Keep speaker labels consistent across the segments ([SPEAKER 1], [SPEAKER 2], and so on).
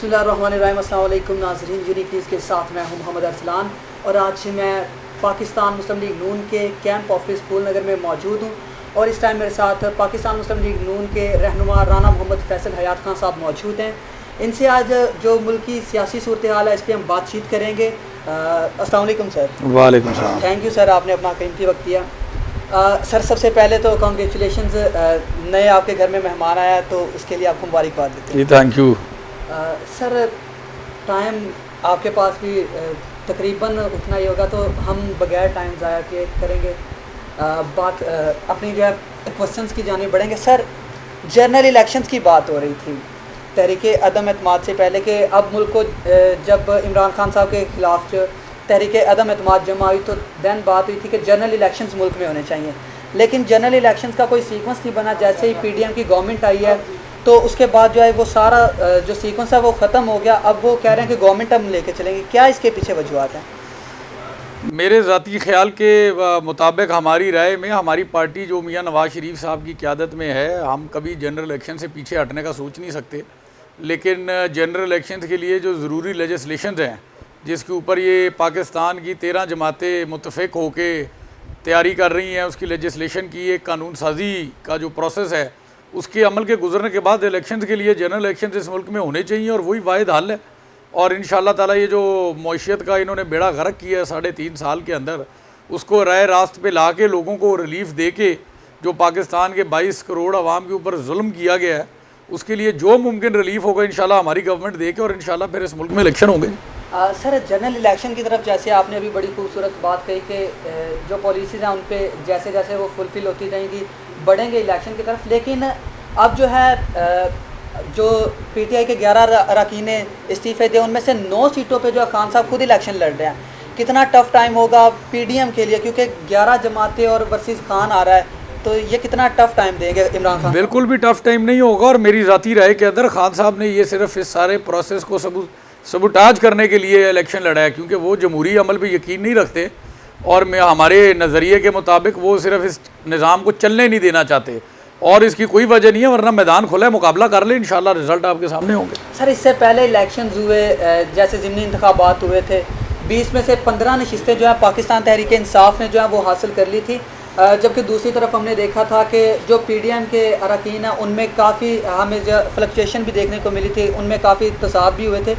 [SPEAKER 1] बिस्मिल्लाहिर्रहमानिर्रहीम। अस्सलाम वालेकुम नाज़रीन, यूनिक न्यूज़ के साथ मैं हूं मोहम्मद अरसलान और आज मैं पाकिस्तान मुस्लिम लीग नून के कैंप ऑफिस फूल नगर में मौजूद हूं और इस टाइम मेरे साथ पाकिस्तान मुस्लिम लीग नून के रहनुमा राना मोहम्मद फैसल हयात खान साहब मौजूद हैं। इनसे आज जो मुल्क की सियासी सूरत हाल है इस पर हम बातचीत करेंगे। अस्सलाम वालेकुम सर।
[SPEAKER 2] वालेकुम सलाम।
[SPEAKER 1] थैंक यू सर, आपने अपना कीमती वक्त दिया। सर सबसे पहले तो कॉन्ग्रेचुलेशंस, नए आपके घर में मेहमान आया तो उसके लिए आपको मुबारकबाद देते हैं।
[SPEAKER 2] जी थैंक यू।
[SPEAKER 1] सर टाइम आपके पास भी तकरीबन उतना ही होगा तो हम बगैर टाइम ज़ाया किए करेंगे बात अपनी जो है क्वेश्चंस की जाने बढ़ेंगे। सर जनरल इलेक्शंस की बात हो रही थी तहरीक अदम एतमाद से पहले कि अब मुल्क को जब इमरान खान साहब के ख़िलाफ़ जो तहरीक अदम एतमाद जमा हुई तो दैन बात हुई थी कि जनरल इलेक्शंस मुल्क में होने चाहिए, लेकिन जनरल इलेक्शंस का कोई सीक्वेंस नहीं बना। जैसे ही पीडीएम की गवर्नमेंट आई है तो उसके बाद जो है वो सारा जो सीक्वेंस है वो ख़त्म हो गया। अब वो कह रहे हैं कि गवर्नमेंट हम लेके चलेंगे, क्या इसके पीछे वजूहत हैं?
[SPEAKER 2] मेरे ज़ाती ख्याल के मुताबिक हमारी राय में हमारी पार्टी जो मियां नवाज़ शरीफ साहब की क़यादत में है, हम कभी जनरल इलेक्शन से पीछे हटने का सोच नहीं सकते। लेकिन जनरल इलेक्शन के लिए जो ज़रूरी लेजिस्लेशन हैं जिसके ऊपर ये पाकिस्तान की 13 जमातें मुत्तफ़िक होके तैयारी कर रही हैं, उसकी लेजिस्लेशन की एक कानून साजी का जो प्रोसेस है उसके अमल के गुजरने के बाद इलेक्शंस के लिए जनरल इलेक्शन इस मुल्क में होने चाहिए और वही वाहिद हल है। और इंशाअल्लाह ताला ये जो मईशत का इन्होंने बेड़ा गर्क किया है 3.5 साल के अंदर, उसको राय रास्त पे ला के लोगों को रिलीफ दे के जो पाकिस्तान के 22 करोड़ आवाम के ऊपर जुल्म किया गया है उसके लिए जो मुमकिन रिलीफ होगा इंशाअल्लाह हमारी गवर्नमेंट दे के और इंशाअल्लाह फिर इस मुल्क में इलेक्शन होंगे।
[SPEAKER 1] सर जनरल इलेक्शन की तरफ जैसे आपने अभी बड़ी खूबसूरत बात कही कि जो पॉलिसीज़ हैं उन पर जैसे जैसे वो फुलफिल होती जाएंगी बढ़ेंगे इलेक्शन की तरफ, लेकिन अब जो है जो पीटीआई के 11 अरकान इस्तीफ़े दिए उनमें से 9 सीटों पे जो है खान साहब खुद इलेक्शन लड़ रहे हैं। कितना टफ़ टाइम होगा पीडीएम के लिए, क्योंकि 11 जमातें और वर्सेस खान आ रहा है, तो ये कितना टफ़ टाइम देंगे इमरान खान?
[SPEAKER 2] बिल्कुल भी टफ़ टाइम नहीं होगा और मेरी ज़ाती राय के अंदर खान साहब ने ये सिर्फ इस सारे प्रोसेस को सबूटाज करने के लिए इलेक्शन लड़ा है, क्योंकि वो जमहूरी अमल पे यकीन नहीं रखते और मैं हमारे नज़रिए के मुताबिक वो सिर्फ इस निज़ाम को चलने नहीं देना चाहते और इसकी कोई वजह नहीं है, वरना मैदान खुला है, मुकाबला कर ले, इंशाल्लाह रिजल्ट आपके सामने होंगे।
[SPEAKER 1] सर इससे पहले इलेक्शन हुए, जैसे ज़िमनी इंतखाबात हुए थे, 20 में से 15 नशिस्तें जो है पाकिस्तान तहरीक इंसाफ ने जो है वो हासिल कर ली थी, जबकि दूसरी तरफ हमने देखा था कि जो पीडीएम के अरकान हैं उनमें काफ़ी हमें जो फ्लक्चुएशन भी देखने को मिली थी, उनमें काफ़ी तसाब भी हुए थे।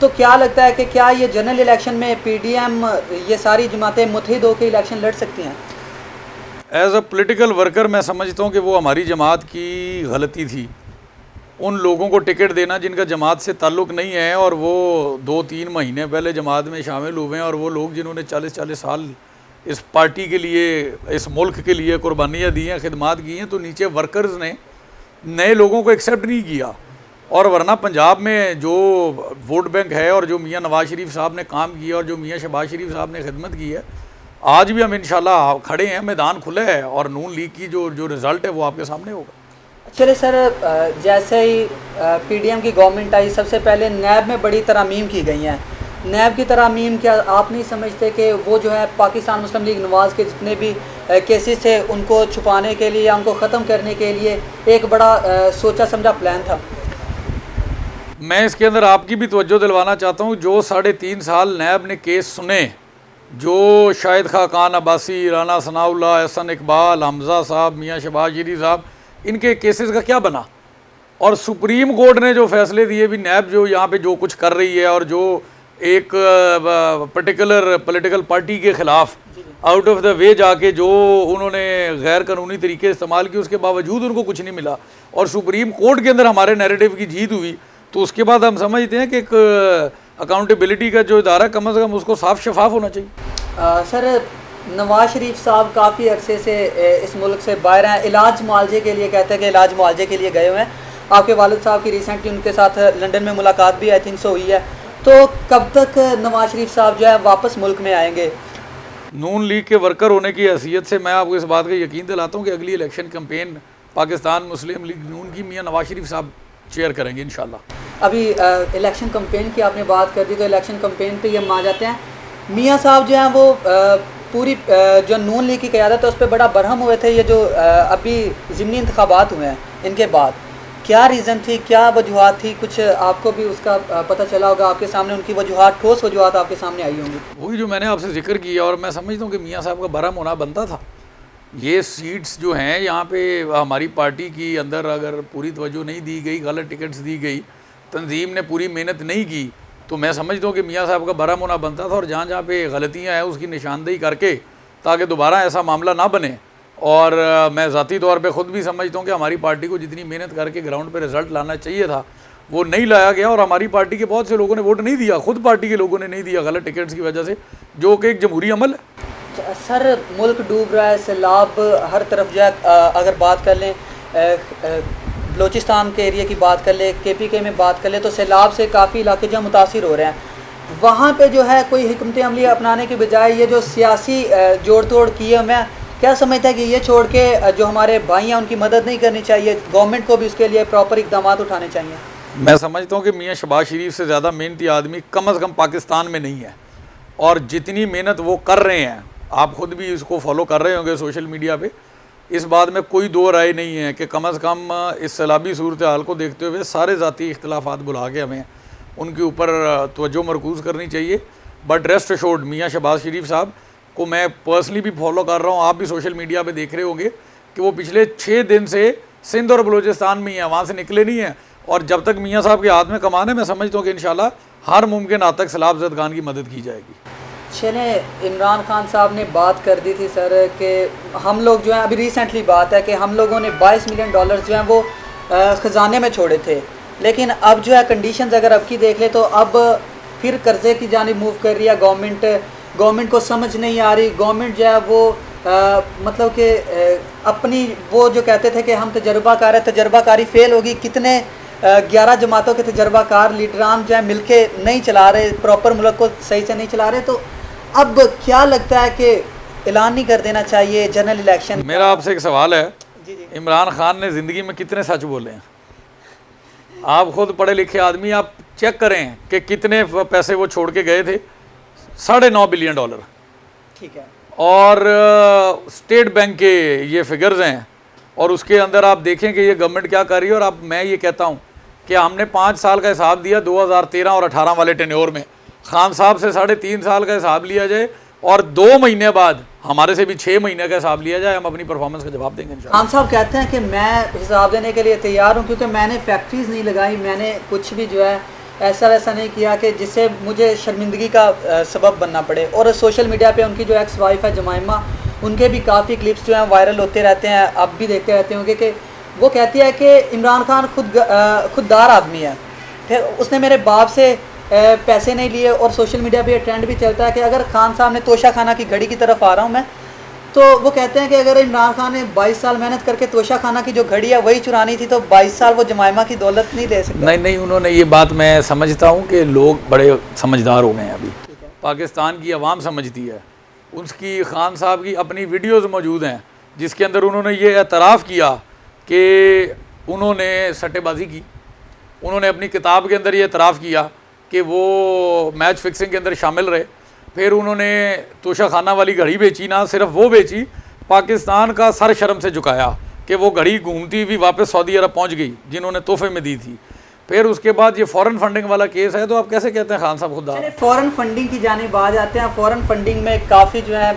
[SPEAKER 1] तो क्या लगता है कि क्या ये जनरल इलेक्शन में पीडीएम ये सारी जमातें मुत्तहिद होकर इलेक्शन लड़ सकती हैं?
[SPEAKER 2] एज़ अ पॉलिटिकल वर्कर मैं समझता हूँ कि वो हमारी जमात की गलती थी, उन लोगों को टिकट देना जिनका जमात से ताल्लुक़ नहीं है और वो 2-3 महीने पहले जमात में शामिल हुए हैं और वो लोग जिन्होंने 40-40 साल इस पार्टी के लिए, इस मुल्क के लिए कुर्बानियाँ दी हैं, खिदमात की हैं, तो नीचे वर्कर्स ने नए लोगों को एक्सेप्ट नहीं किया। और वरना पंजाब में जो वोट बैंक है और जो मियाँ नवाज़ शरीफ साहब ने काम किया और जो मियाँ शहबाज शरीफ साहब ने खिदमत की है, आज भी हम इंशाल्लाह खड़े हैं, मैदान खुला है और नून लीग की जो रिज़ल्ट है वो आपके सामने होगा।
[SPEAKER 1] चलिए सर, जैसे ही पीडीएम की गवर्नमेंट आई सबसे पहले नैब में बड़ी तरामीम की गई हैं। नैब की तरामीम क्या आप नहीं समझते कि वो जो है पाकिस्तान मुस्लिम लीग नवाज़ के जितने भी केसेस थे उनको छुपाने के लिए, उनको ख़त्म करने के लिए एक बड़ा सोचा समझा प्लान था?
[SPEAKER 2] मैं इसके अंदर आपकी भी तवज्जो दिलवाना चाहता हूँ, जो 3.5 साल नैब ने केस सुने, जो शाहिद खाकान अब्बासी, राना सनाउल्लाह, एहसन इकबाल, हमज़ा साहब, मियाँ शहबाज शरीफ साहब, इनके केसेस का क्या बना? और सुप्रीम कोर्ट ने जो फैसले दिए भी, नैब जो यहाँ पे जो कुछ कर रही है और जो एक पर्टिकुलर पॉलिटिकल पार्टी के ख़िलाफ़ आउट ऑफ द वे जाके जो उन्होंने गैर कानूनी तरीके इस्तेमाल किए, उसके बावजूद उनको कुछ नहीं मिला और सुप्रीम कोर्ट के अंदर हमारे नैरेटिव की जीत हुई, तो उसके बाद हम समझते हैं कि एक अकाउंटेबिलिटी का जो इदारा कम अज़ कम उसको साफ शफाफ होना चाहिए।
[SPEAKER 1] सर नवाज़ शरीफ साहब काफ़ी अरसे से इस मुल्क से बाहर हैं, इलाज मुआवजे के लिए, कहते हैं कि इलाज मुआवजे के लिए गए हुए हैं। आपके वालिद साहब की रिसेंटली उनके साथ लंदन में मुलाकात भी आई थिंक सो हुई है, तो कब तक नवाज़ शरीफ साहब जो है वापस मुल्क में आएंगे?
[SPEAKER 2] नून लीग के वर्कर होने की हैसियत से मैं आपको इस बात का यकीन दिलाता हूँ कि अगली इलेक्शन कैंपेन पाकिस्तान मुस्लिम लीग नून की मियाँ नवाज़ शरीफ साहब चेयर करेंगे इंशाल्लाह।
[SPEAKER 1] अभी इलेक्शन कैंपेन की आपने बात कर दी, तो इलेक्शन कैंपेन पे ये हम आ जाते हैं। मियाँ साहब जो हैं वो पूरी जो नून लीग की क़यादत है उस पर बड़ा बरहम हुए थे, ये जो अभी ज़िमनी इंतखाबात हुए हैं इनके बाद, क्या रीज़न थी, क्या वजूहत थी, कुछ आपको भी उसका पता चला होगा, आपके सामने उनकी वजूहत, ठोस वजूहत आपके सामने आई होंगी?
[SPEAKER 2] वही जो मैंने आपसे जिक्र किया, और मैं समझता हूँ कि मियाँ साहब का बरहम होना बनता था। ये सीट्स जो हैं यहाँ पे हमारी पार्टी की अंदर अगर पूरी तवज्जो नहीं दी गई, गलत टिकट्स दी गई, तंजीम ने पूरी मेहनत नहीं की, तो मैं समझता हूँ कि मियाँ साहब का बरहम होना बनता था। और जहाँ जहाँ पे गलतियाँ हैं उसकी निशानदेही करके, ताकि दोबारा ऐसा मामला ना बने। और मैं ज़ाती तौर पे ख़ुद भी समझता हूँ कि हमारी पार्टी को जितनी मेहनत करके ग्राउंड पे रिज़ल्ट लाना चाहिए था वो नहीं लाया गया, और हमारी पार्टी के बहुत से लोगों ने वोट नहीं दिया, ख़ुद पार्टी के लोगों ने नहीं दिया गलत टिकट्स की वजह से, जो कि एक जमहूरी अमल है।
[SPEAKER 1] सर मुल्क डूब रहा है, सैलाब हर तरफ जो है, अगर बात कर लें बलोचिस्तान के एरिया की बात कर ले, KPK में बात कर ले, तो सैलाब से काफ़ी इलाके जो मुतासिर हो रहे हैं। वहाँ पे जो है कोई हिकमत अमली अपनाने के बजाय ये जो सियासी जोड़ तोड़ की है, मैं क्या समझता है कि ये छोड़ के जो हमारे भाई हैं उनकी मदद नहीं करनी चाहिए, गवर्नमेंट को भी उसके लिए प्रॉपर इकदाम उठाने चाहिए?
[SPEAKER 2] मैं समझता हूँ कि मियाँ शहबाज शरीफ से ज़्यादा मेहनती आदमी कम अज़ कम पाकिस्तान में नहीं है। और जितनी मेहनत वो कर रहे हैं, आप ख़ुद भी इसको फॉलो कर रहे होंगे सोशल मीडिया पे, इस बात में कोई दो राय नहीं है कि कम अज़ कम इस सैलाबी सूरत हाल को देखते हुए सारे ज़ाती इख्तलाफात बुला के हमें उनके ऊपर तवज्जो मरकूज़ करनी चाहिए। बट रेस्ट अशोर्ड, मियाँ शहबाज शरीफ साहब को मैं पर्सनली भी फॉलो कर रहा हूँ, आप भी सोशल मीडिया पे देख रहे होंगे कि वो पिछले 6 दिन से सिंध और बलूचिस्तान में ही हैं, वहाँ से निकले नहीं हैं। और जब तक मियाँ साहब के हाथ में कमान है, मैं समझता हूँ कि इंशाल्लाह हर मुमकिन हद तक सैलाब ज़दगान की मदद की जाएगी।
[SPEAKER 1] चलें, इमरान खान साहब ने बात कर दी थी सर कि हम लोग जो हैं, अभी रिसेंटली बात है कि हम लोगों ने $22 मिलियन जो हैं वो ख़जाने में छोड़े थे, लेकिन अब जो है कंडीशंस अगर अब की देख ले तो अब फिर कर्ज़े की जानिब मूव कर रही है गवर्नमेंट को समझ नहीं आ रही। गवर्नमेंट जो है वो मतलब कि अपनी वो जो कहते थे कि हम तजर्बाकार है, तजर्बाकारी फ़ेल होगी। कितने 11 जमातों के तजर्बाकार लीडरान जो है मिलके नहीं चला रहे, प्रॉपर मुल्क को सही से नहीं चला रहे। तो अब क्या लगता है कि ऐलान नहीं कर देना चाहिए जनरल इलेक्शन?
[SPEAKER 2] मेरा आपसे एक सवाल है,
[SPEAKER 1] जी जी।
[SPEAKER 2] इमरान खान ने ज़िंदगी में कितने सच बोले हैं? आप खुद पढ़े लिखे आदमी, आप चेक करें कि कितने पैसे वो छोड़ के गए थे। $9.5 बिलियन।
[SPEAKER 1] ठीक है।
[SPEAKER 2] और स्टेट बैंक के ये फिगर्स हैं, और उसके अंदर आप देखें कि ये गवर्नमेंट क्या कर रही है। और अब मैं ये कहता हूँ कि हमने 5 साल का हिसाब दिया 2013 और 18 वाले टेन्योर में, खान साहब से 3.5 साल का हिसाब लिया जाए और 2 महीने बाद हमारे से भी 6 महीने का हिसाब लिया जाए, हम अपनी परफॉर्मेंस का जवाब देंगे इंशाल्लाह।
[SPEAKER 1] खान साहब कहते हैं कि मैं हिसाब देने के लिए तैयार हूँ, क्योंकि मैंने फैक्ट्रीज़ नहीं लगाई, मैंने कुछ भी जो है ऐसा वैसा नहीं किया कि जिससे मुझे शर्मिंदगी का सबब बनना पड़े। और सोशल मीडिया पे उनकी जो एक्स वाइफ है जमाइमा, उनके भी काफ़ी क्लिप्स जो हैं वायरल होते रहते हैं, आप भी देखते रहते होंगे कि वो कहती है कि इमरान खान खुददार आदमी है। फिर उसने मेरे बाप से पैसे नहीं लिए, और सोशल मीडिया पे ये ट्रेंड भी चलता है कि अगर खान साहब ने तोशा खाना की घड़ी की तरफ आ रहा हूँ मैं, तो वो कहते हैं कि अगर इमरान खान ने 22 साल मेहनत करके तोशा खाना की जो घड़ी है वही चुरानी थी, तो 22 साल वो जमाइमा की दौलत नहीं ले सकता।
[SPEAKER 2] नहीं, उन्होंने ये बात, मैं समझता हूँ कि लोग बड़े समझदार हो गए हैं अभी, पाकिस्तान की आवाम समझती है। उसकी खान साहब की अपनी वीडियोज़ मौजूद हैं जिसके अंदर उन्होंने ये एतराफ़ किया कि उन्होंने सट्टेबाजी की। उन्होंने अपनी किताब के अंदर ये एतराफ़ किया कि वो मैच फिक्सिंग के अंदर शामिल रहे। फिर उन्होंने तोशा खाना वाली घड़ी बेची, ना सिर्फ वो बेची, पाकिस्तान का सर शर्म से झुकाया कि वो घड़ी घूमती हुई वापस सऊदी अरब पहुंच गई जिन्होंने तोहफे में दी थी। फिर उसके बाद ये फ़ॉरेन फंडिंग वाला केस है, तो आप कैसे कहते हैं खान साहब खुददार?
[SPEAKER 1] फ़ॉरेन फंडिंग की जानिब आ जाते हैं। फ़ॉरेन फंडिंग में काफ़ी जो है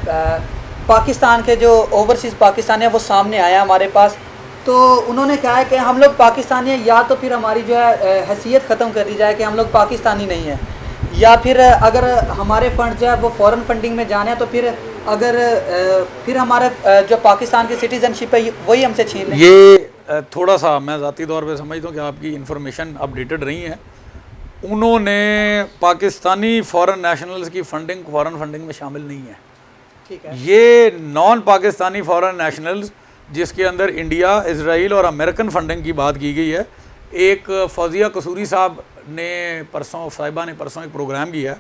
[SPEAKER 1] पाकिस्तान के जो ओवरसीज़ पाकिस्तानी है वो सामने आया हमारे पास। तो उन्होंने कहा है कि हम लोग पाकिस्तानी हैं, या तो फिर हमारी जो है हैसियत ख़त्म कर दी जाए कि हम लोग पाकिस्तानी नहीं हैं, या फिर अगर हमारे फ़ंड जो है वो फ़ॉरेन फंडिंग में जाने हैं, तो फिर अगर फिर हमारे जो पाकिस्तान की सिटीज़नशिप है वही हमसे छीन लें।
[SPEAKER 2] ये थोड़ा सा मैं ज़ाती तौर पे समझता हूँ कि आपकी इन्फॉर्मेशन अपडेटेड नहीं है। उन्होंने पाकिस्तानी फ़ॉरेन नेशनल्स की फंडिंग फ़ॉरेन फंडिंग में शामिल नहीं है।
[SPEAKER 1] ठीक है।
[SPEAKER 2] ये नॉन पाकिस्तानी फ़ॉरेन नेशनल्स जिसके अंदर इंडिया, इजराइल और अमेरिकन फंडिंग की बात की गई है। एक फौजिया कसूरी साहब ने साहिबा ने परसों एक प्रोग्राम किया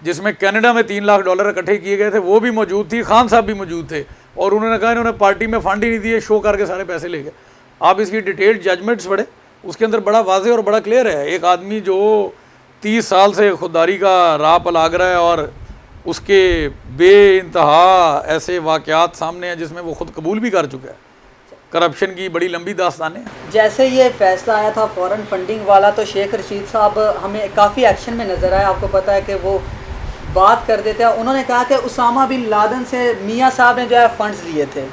[SPEAKER 2] जिसमें कनाडा में $3 लाख इकट्ठे किए गए थे, वो भी मौजूद थी, खान साहब भी मौजूद थे, और उन्होंने कहा इन्होंने पार्टी में फंड ही नहीं दिए, शो करके सारे पैसे ले गए। आप इसकी डिटेल्ड जजमेंट्स पढ़े, उसके अंदर बड़ा वाज़ेह और बड़ा क्लियर है। एक आदमी जो 30 साल से खुददारी का राह पर लाग रहा है और उसके बेइंतहा ऐसे वाक़यात सामने हैं जिसमें वो ख़ुद कबूल भी कर चुका है। करप्शन की बड़ी लंबी दास्तानें हैं।
[SPEAKER 1] जैसे ये फैसला आया था फॉरेन फंडिंग वाला, तो शेख रशीद साहब हमें काफ़ी एक्शन में नज़र आए। आपको पता है कि वो बात कर देते हैं, उन्होंने कहा कि उसामा बिन लादेन से मियाँ साहब ने जो है फ़ंड्स लिए थे,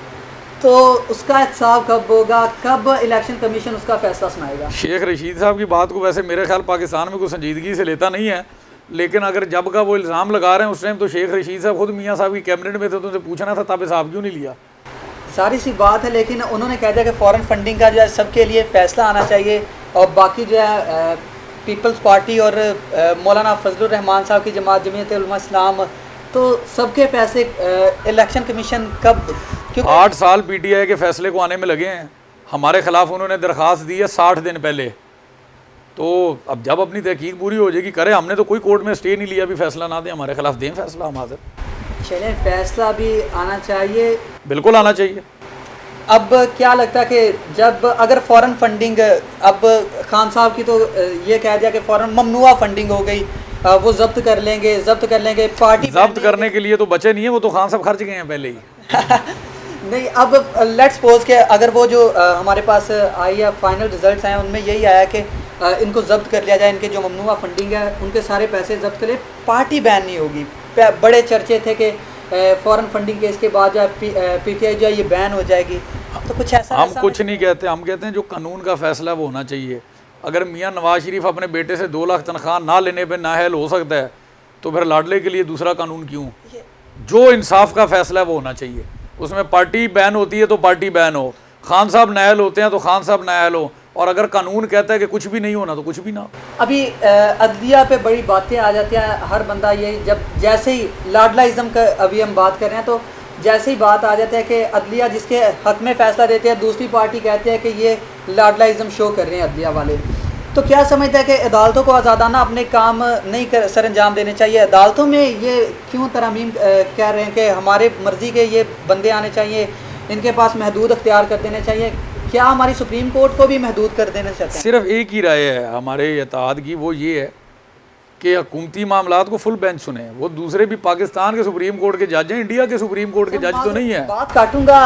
[SPEAKER 1] तो उसका हिसाब कब होगा, कब इलेक्शन कमीशन उसका फैसला सुनाएगा?
[SPEAKER 2] शेख रशीद साहब की बात को वैसे मेरे ख्याल पाकिस्तान में कोई संजीदगी से लेता नहीं है, लेकिन अगर जब का वो इल्ज़ाम लगा रहे हैं उस टाइम तो शेख रशीद साहब खुद मियाँ साहब की कैबिनेट में थे, तो उनसे पूछना था तब साहब क्यों नहीं लिया।
[SPEAKER 1] सारी सी बात है, लेकिन उन्होंने कह दिया कि फ़ॉरेन फंडिंग का जो है सबके लिए फ़ैसला आना चाहिए, और बाकी जो है पीपल्स पार्टी और मौलाना फजलुर रहमान साहब की जमात जमीयत उलमा इस्लाम, तो सबके फैसले इलेक्शन कमीशन कब, क्योंकि
[SPEAKER 2] 8 साल PTI के फैसले को आने में लगे हैं। हमारे खिलाफ उन्होंने दरख्वास्त दी है 60 दिन पहले, तो अब जब अपनी तहकीक पूरी हो जाएगी करें। हमने तो कोई कोर्ट में स्टे नहीं लिया, अभी फैसला ना दें हमारे खिलाफ, दें फैसला, हम हाजिर।
[SPEAKER 1] चलें, फैसला भी आना चाहिए,
[SPEAKER 2] बिल्कुल आना चाहिए।
[SPEAKER 1] अब क्या लगता है कि जब अगर फ़ॉरेन फंडिंग, अब खान साहब की तो ये कह दिया कि फ़ॉरेन ममनुआ फंडिंग हो गई, वो जब्त कर लेंगे पार्टी
[SPEAKER 2] जब्त करने के लिए तो बचे नहीं है, वो तो खान साहब खर्च गए हैं पहले ही।
[SPEAKER 1] नहीं, अब लेट्स सपोज के अगर वो जो हमारे पास आई है फाइनल रिजल्ट्स आए, उनमें यही आया कि इनको जब्त कर लिया जाए, इनके जो ममनुआ फंडिंग है उनके सारे पैसे जब्त कर ले, पार्टी बैन नहीं होगी। बड़े चर्चे थे कि फ़ॉरेन फंडिंग केस के बाद जो PTI जो है ये बैन हो जाएगी, तो कुछ ऐसा
[SPEAKER 2] हम कुछ नहीं कहते, हम कहते हैं जो कानून का फैसला वो होना चाहिए। अगर मियाँ नवाज शरीफ अपने बेटे से 2 लाख तनख्वाह ना लेने पे नाअहल हो सकता है, तो फिर लाडले के लिए दूसरा कानून क्यों? जो इंसाफ का फैसला है वो होना चाहिए। उसमें पार्टी बैन होती है तो पार्टी बैन हो, खान साहब नाअहल होते हैं तो खान साहब नाअहल हो, और अगर कानून कहता है कि कुछ भी नहीं होना तो कुछ भी ना।
[SPEAKER 1] अभी अदलिया पे बड़ी बातें आ जाती हैं, हर बंदा ये जब जैसे ही लाडलाइज़म का अभी हम बात कर रहे हैं, तो जैसे ही बात आ जाती है कि अदलिया जिसके हक में फ़ैसला देते हैं, दूसरी पार्टी कहती है कि ये लाडलाइज़म शो कर रहे हैं अदलिया वाले। तो क्या समझता है कि अदालतों को आज़ादाना अपने काम नहीं कर सर अंजाम देने चाहिए? अदालतों में ये क्यों तरमीम कह रहे हैं कि हमारे मर्ज़ी के ये बंदे आने चाहिए, इनके पास महदूद अख्तियार कर देने चाहिए? क्या हमारी सुप्रीम कोर्ट को भी महदूद कर देना चाहते हैं?
[SPEAKER 2] सिर्फ एक ही राय है हमारे इत्तेहाद की, वो ये है कि हुकूमती मामलात को फुल बेंच सुने। वो दूसरे भी पाकिस्तान के सुप्रीम कोर्ट के जज हैं, इंडिया के सुप्रीम कोर्ट के जज तो नहीं है।
[SPEAKER 1] बात काटूंगा,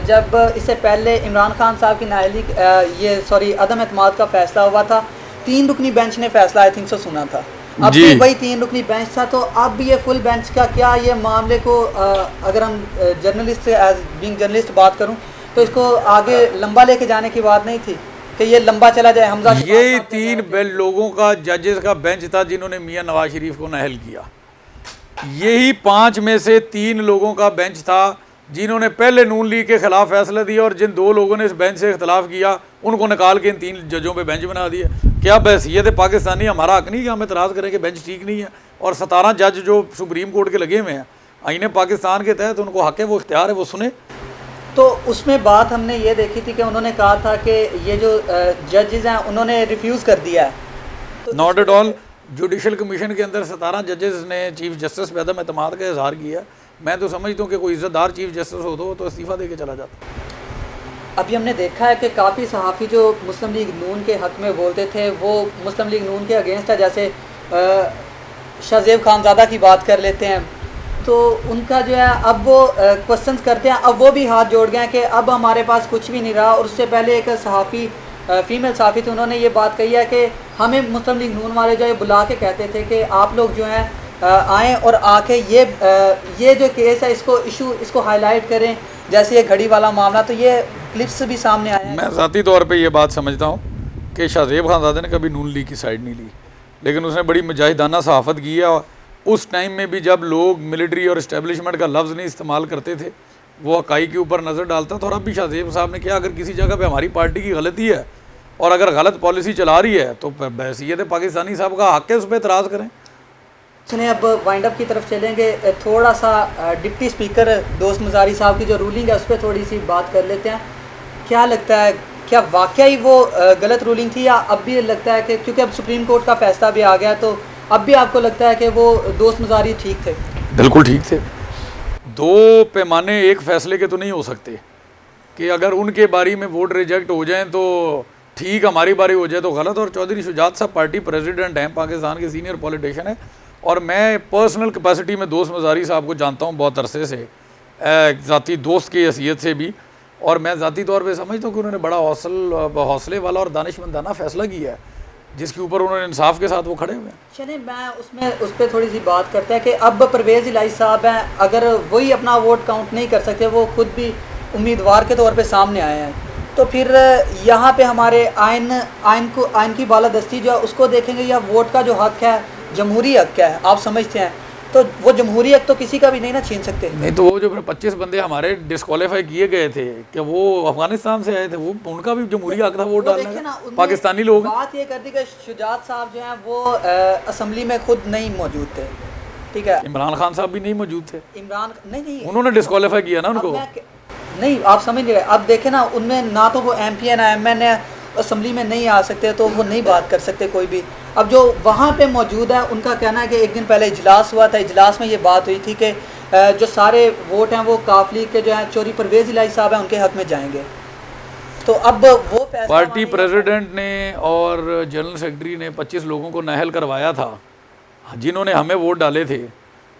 [SPEAKER 1] जब इससे पहले इमरान खान साहब की नाअहली अदम एतमाद का फैसला हुआ था, 3 रुकनी बेंच ने फैसला आई थिंक सुना था। अब भी वही 3 रुकनी बेंच था, तो अब भी ये फुल बेंच का क्या, ये मामले को अगर हम जर्नलिस्ट एज बीइंग जर्नलिस्ट बात करूं, तो इसको आगे लंबा लेके जाने की बात नहीं थी कि ये लंबा चला जाए? हमजा
[SPEAKER 2] यही 3 लोगों का जजेस का बेंच था जिन्होंने मियाँ नवाज शरीफ को नाअहल किया। यही 5 में से 3 लोगों का बेंच था जिन्होंने पहले नून लीग के खिलाफ फैसला दिया, और जिन 2 लोगों ने इस बेंच से इख्तलाफ किया उनको निकाल के इन 3 जजों पे बेंच बना दिया। क्या बहसीयत है पाकिस्तानी, हमारा हक नहीं कि हम एतराज़ करें कि बेंच ठीक नहीं है? और 17 जज जो सुप्रीम कोर्ट के लगे हुए हैं आईने पाकिस्तान के तहत, उनको हक है, वो इख्तियार है, वो सुने।
[SPEAKER 1] तो उसमें बात हमने ये देखी थी कि उन्होंने कहा था कि ये जो जजेस हैं उन्होंने रिफ्यूज़ कर दिया है, तो
[SPEAKER 2] not at all. Judicial commission के अंदर 17 जजेस ने चीफ जस्टिस पे अदम एतमाद का इजहार किया। मैं तो समझता हूँ कि कोई इज़्ज़तदार चीफ जस्टिस हो तो इस्तीफ़ा दे के चला जाता।
[SPEAKER 1] अभी हमने देखा है कि काफ़ी सहाफ़ी जो मुस्लिम लीग नून के हक़ में बोलते थे, वो मुस्लिम लीग नून के अगेंस्ट है। जैसे शाहज़ेब खानज़ादा की बात कर लेते हैं, तो उनका जो है अब वो क्वेश्चंस करते हैं, अब वो भी हाथ जोड़ गए हैं कि अब हमारे पास कुछ भी नहीं रहा। और उससे पहले एक सहाफ़ी फ़ीमेल सहाफ़ी थी, उन्होंने ये बात कही है कि हमें मुस्लिम लीग नून वाले जो है बुला के कहते थे कि आप लोग जो हैं आएँ और आके ये जो केस है इसको हाईलाइट करें, जैसे ये घड़ी वाला मामला। तो ये क्लिप्स भी सामने आया है।
[SPEAKER 2] मैं ज़ाती तौर पे ये बात समझता हूँ कि शाहज़ेब खानज़ादे ने कभी नून लीग की साइड नहीं ली, लेकिन उसने बड़ी मुजाहिदाना सहाफ़त की है। उस टाइम में भी जब लोग मिलिट्री और इस्टेब्लिशमेंट का लफ्ज़ नहीं इस्तेमाल करते थे, वो हक़ाइक़ के ऊपर नज़र डालता था। और अब भी शाहज़ेब साहब ने किया, अगर किसी जगह पे हमारी पार्टी की गलती है और अगर गलत पॉलिसी चला रही है तो बहसीयत पाकिस्तानी साहब का हक़ है उस पर एतराज़ करें।
[SPEAKER 1] चलें, अब वाइंड अप की तरफ चलेंगे। थोड़ा सा डिप्टी स्पीकर दोस्त मज़ारी साहब की जो रूलिंग है उस पर थोड़ी सी बात कर लेते हैं। क्या लगता है, क्या वाकई वो गलत रूलिंग थी, या अब भी लगता है कि क्योंकि अब सुप्रीम कोर्ट का फैसला भी आ गया, तो अब भी आपको लगता है कि वो दोस्त मज़ारी ठीक थे?
[SPEAKER 2] बिल्कुल ठीक थे। 2 पैमाने एक फ़ैसले के तो नहीं हो सकते कि अगर उनके बारी में वोट रिजेक्ट हो जाएं तो ठीक, हमारी बारी हो जाए तो गलत। और चौधरी शुजात साहब पार्टी प्रेसिडेंट हैं, पाकिस्तान के सीनियर पॉलिटिशियन है, और मैं पर्सनल कैपेसिटी में दोस्त मज़ारी साहब को जानता हूँ बहुत अरसे से, ज़ाती दोस्त की हैसियत से भी। और मैं ज़ाती तौर पे समझता हूँ कि उन्होंने बड़ा हौसले वाला और दानिशमंदाना फ़ैसला किया है, जिसके ऊपर उन्होंने इंसाफ के साथ वो खड़े हुए हैं।
[SPEAKER 1] चलिए मैं उस पर थोड़ी सी बात करते हैं कि अब परवेज़ इलाही साहब हैं, अगर वही अपना वोट काउंट नहीं कर सकते, वो खुद भी उम्मीदवार के तौर पे सामने आए हैं, तो फिर यहाँ पे हमारे आइन की बालादस्ती जो है उसको देखेंगे, या वोट का जो हक है जमहूरी हक है, आप समझते हैं, तो वो जमहूरी हक तो किसी का भी नहीं ना छीन सकते।
[SPEAKER 2] नहीं तो वो जो 25 बंदे हमारे डिस्क्वालीफाई किए गए थे कि वो अफगानिस्तान से आए थे, वो उनका भी जमहूरी हक था वोट डालने का, पाकिस्तानी लोग।
[SPEAKER 1] बात ये कर दी कि शुजात साहब जो हैं वो असम्बली में खुद नहीं मौजूद थे, ठीक है,
[SPEAKER 2] इमरान खान साहब भी नहीं मौजूद थे,
[SPEAKER 1] नहीं
[SPEAKER 2] उन्होंने डिस्क्वालीफाई किया ना उनको।
[SPEAKER 1] नहीं, आप समझ रहे, अब देखें ना, उनमें ना तो वो MP है ना MN है, असम्बली में नहीं आ सकते, तो वो नहीं बात कर सकते कोई भी। अब जो वहाँ पे मौजूद है उनका कहना है कि एक दिन पहले इजलास हुआ था, इजलास में ये बात हुई थी कि जो सारे वोट हैं वो काफ लीग के जो हैं चोरी परवेज़ इलाही साहब हैं उनके हक में जाएंगे। तो अब वो
[SPEAKER 2] पार्टी प्रेसिडेंट ने और जनरल सेक्रेटरी ने 25 लोगों को नाअहल करवाया था जिन्होंने हमें वोट डाले थे।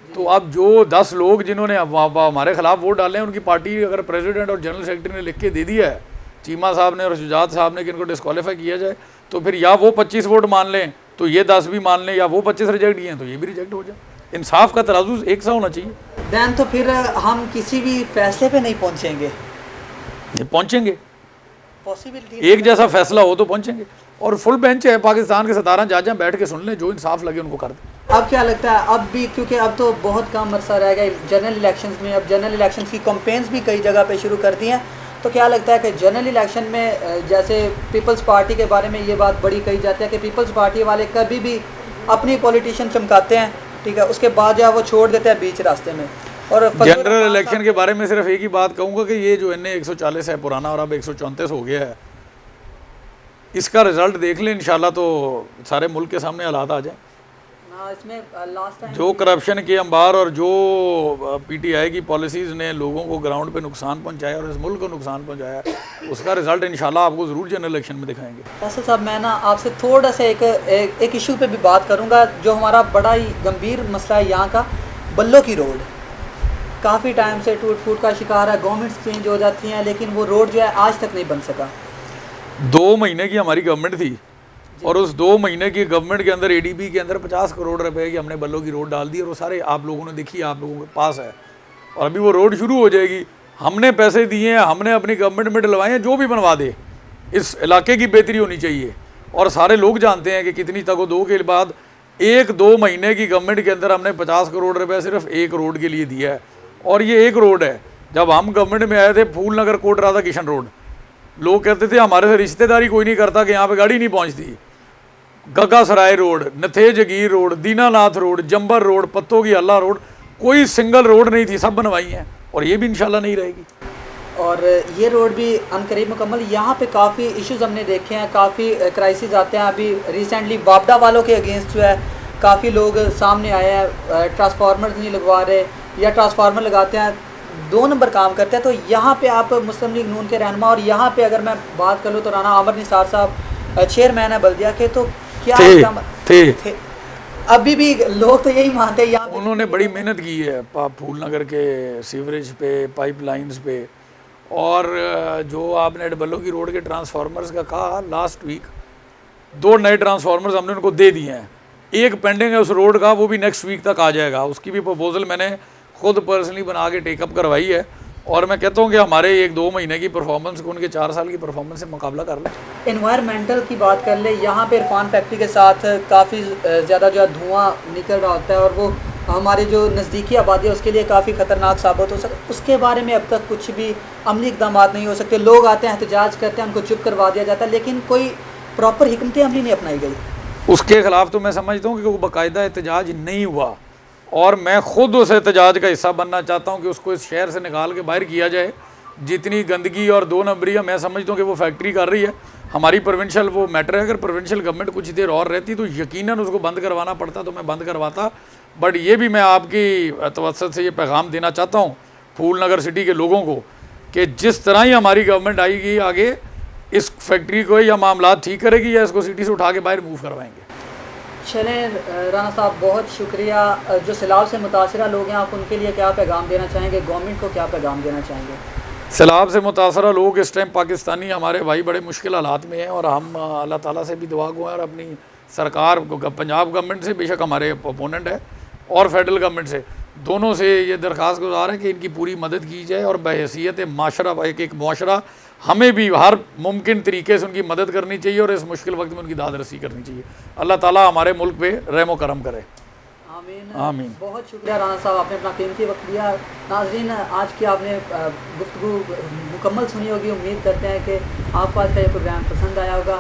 [SPEAKER 2] तो अब जो 10 लोग जिन्होंने हमारे खिलाफ वोट डाले हैं, उनकी पार्टी अगर प्रेसिडेंट और जनरल सेक्रेटरी ने लिख के दे दिया है, चीमा साहब ने और शुजात साहब ने, कि इनको डिस्क्वालीफाई किया जाए, तो फिर या वो 25 वोट मान लें तो ये 10 भी मान लें, या वो 25 रिजेक्ट किए हैं तो ये भी रिजेक्ट हो जाए। इंसाफ का तराजू एक सा होना चाहिए।
[SPEAKER 1] दैन तो फिर हम किसी भी फैसले पे नहीं पहुँचेंगे।
[SPEAKER 2] पहुँचेंगे,
[SPEAKER 1] पॉसिबिलिटी
[SPEAKER 2] एक जैसा फैसला हो तो पहुँचेंगे। और फुल बेंच है, पाकिस्तान के 17 जज हैं, बैठ के सुन लें, जो इंसाफ लगे उनको कर दें।
[SPEAKER 1] अब क्या लगता है, अब भी क्योंकि अब तो बहुत कम अरसा रह गया जनरल इलेक्शंस में, अब जनरल इलेक्शंस की कैंपेन्स भी कई जगह पे शुरू कर दी हैं, तो क्या लगता है कि जनरल इलेक्शन में, जैसे पीपल्स पार्टी के बारे में ये बात बड़ी कही जाती है कि पीपल्स पार्टी वाले कभी भी अपनी पॉलिटिशियन चमकाते हैं, ठीक है, उसके बाद जो है वो छोड़ देते हैं बीच रास्ते में। और
[SPEAKER 2] जनरल इलेक्शन के बारे में सिर्फ एक ही बात कहूँगा कि ये जो NA 140 है पुराना, और अब 134 हो गया है, इसका रिजल्ट देख लें इंशाल्लाह, तो सारे मुल्क के सामने हालात आ जाए।
[SPEAKER 1] इसमें लास्ट टाइम
[SPEAKER 2] जो करप्शन के अंबार और जो PTI की पॉलिसीज़ ने लोगों को ग्राउंड पे नुकसान पहुंचाया और इस मुल्क को नुकसान पहुंचाया, उसका रिजल्ट इंशाल्लाह आपको ज़रूर जनरल इलेक्शन में दिखाएंगे।
[SPEAKER 1] फैसल साहब, मैं ना आपसे थोड़ा सा एक इशू पे भी बात करूंगा, जो हमारा बड़ा ही गंभीर मसला है यहाँ का, बल्लो की रोड काफ़ी टाइम से टूट फूट का शिकार है, गवर्नमेंट्स चेंज हो जाती हैं, लेकिन वो रोड जो है आज तक नहीं बन सका।
[SPEAKER 2] 2 महीने की हमारी गवर्नमेंट थी, और उस 2 महीने की गवर्नमेंट के अंदर ADB के अंदर 50 करोड़ रुपए की हमने बल्लो की रोड डाल दी, और वो सारे आप लोगों ने देखी, आप लोगों के पास है, और अभी वो रोड शुरू हो जाएगी। हमने पैसे दिए हैं, हमने अपनी गवर्नमेंट में डलवाए हैं, जो भी बनवा दे, इस इलाके की बेहतरी होनी चाहिए। और सारे लोग जानते हैं कि कितनी तगो-दो के बाद 1-2 महीने की गवर्नमेंट के अंदर हमने 50 करोड़ रुपये सिर्फ एक रोड के लिए दिया है। और ये एक रोड है, जब हम गवर्नमेंट में आए थे, फूल नगर कोट राधा किशन रोड, लोग कहते थे हमारे से रिश्तेदारी कोई नहीं करता कि यहाँ पे गाड़ी नहीं पहुँचती। गगा सराय रोड, नथे जगीर रोड, दीनानाथ रोड, जंबर रोड, पत्तों की अल्लाह रोड, कोई सिंगल रोड नहीं थी, सब बनवाई हैं, और ये भी इंशाल्लाह नहीं रहेगी।
[SPEAKER 1] और ये रोड भी अनकरीब मुकम्मल। यहाँ पे काफ़ी इश्यूज हमने देखे हैं, काफ़ी क्राइसिस आते हैं। अभी रिसेंटली वापडा वालों के अगेंस्ट जो है काफ़ी लोग सामने आए हैं, ट्रांसफार्मर नहीं लगवा रहे, या ट्रांसफार्मर लगाते हैं 2 नंबर काम करते हैं। तो यहाँ पे आप मुस्लिम लीग नून के रहनुमा, और यहाँ पे अगर मैं बात कर लूँ तो राना आमर निसार साहब चेयरमैन है बल्दिया के, तो क्या थे। अभी भी लोग तो यही मानते हैं, यहाँ
[SPEAKER 2] उन्होंने बड़ी मेहनत की है फूल नगर के सीवरेज पे, पाइपलाइंस पे, और जो आपने बल्लो की रोड के ट्रांसफार्मर्स का कहा, लास्ट वीक 2 नए ट्रांसफार्मर्स हमने उनको दे दिए हैं। एक पेंडिंग है उस रोड का, वो भी नेक्स्ट वीक तक आ जाएगा। उसकी भी प्रपोजल मैंने खुद पर्सनली बना के टेकअप करवाई है, और मैं कहता हूँ कि हमारे 1-2 महीने की परफॉर्मेंस को उनके 4 साल की परफॉर्मेंस से मुकाबला कर लें।
[SPEAKER 1] एनवायरमेंटल की बात कर ले, यहाँ पे इरफान फैक्ट्री के साथ काफ़ी ज़्यादा जो है धुआं निकल रहा होता है, और वो हमारे जो नज़दीकी आबादी है उसके लिए काफ़ी ख़तरनाक साबित हो सकता है। उसके बारे में अब तक कुछ भी अमली इकदाम नहीं हो सकते। लोग आते हैं, एहतजाज करते हैं, उनको चुप करवा दिया जाता है, लेकिन कोई प्रॉपर हिकमत अमली नहीं अपनाई गई।
[SPEAKER 2] उसके ख़िलाफ़ तो मैं समझता हूँ कि वो बाकायदा एहतजाज नहीं हुआ, और मैं ख़ुद उस एहतजाज का हिस्सा बनना चाहता हूँ कि उसको इस शहर से निकाल के बाहर किया जाए। जितनी गंदगी और 2 नंबरियाँ मैं समझता हूँ कि वो फैक्ट्री कर रही है, हमारी प्रोविंशियल वो मैटर है। अगर प्रोविंशियल गवर्नमेंट कुछ देर और रहती तो यकीनन उसको बंद करवाना पड़ता, तो मैं बंद करवाता। बट ये भी मैं आपकी तवज्जुह से ये पैगाम देना चाहता हूँ फूल नगर सिटी के लोगों को, कि जिस तरह ही हमारी गवर्नमेंट आएगी आगे, इस फैक्ट्री को या मामला ठीक करेगी, या इसको सिटी से उठा के बाहर मूव करवाएंगे।
[SPEAKER 1] चलें राना साहब, बहुत शुक्रिया। जो सैलाब से मुतासरा लोग हैं, आप उनके लिए क्या पैगाम देना चाहेंगे, गवर्नमेंट को क्या पैगाम देना चाहेंगे?
[SPEAKER 2] सैलाब से मुतासरा लोग इस टाइम पाकिस्तानी हमारे भाई बड़े मुश्किल हालात में हैं, और हम अल्लाह ताला से भी दुआ गो हैं, और अपनी सरकार पंजाब गवर्नमेंट से, बेशक हमारे अपोनेंट है, और फेडरल गवर्नमेंट से, दोनों से ये दरख्वास्त गुजार है कि इनकी पूरी मदद की जाए, और बहैसियत माशरा एक मुआशरा हमें भी हर मुमकिन तरीके से उनकी मदद करनी चाहिए, और इस मुश्किल वक्त में उनकी दाद रसी करनी चाहिए। अल्लाह ताला हमारे मुल्क पे रहम करम करे।
[SPEAKER 1] आमीन
[SPEAKER 2] आमीन।
[SPEAKER 1] बहुत शुक्रिया राना साहब, आपने अपना कीमती वक्त दिया। नाजरीन, आज की आपने गुफ्तगू मुकम्मल सुनी होगी। उम्मीद करते हैं कि आपको आज का ये प्रोग्राम पसंद आया होगा।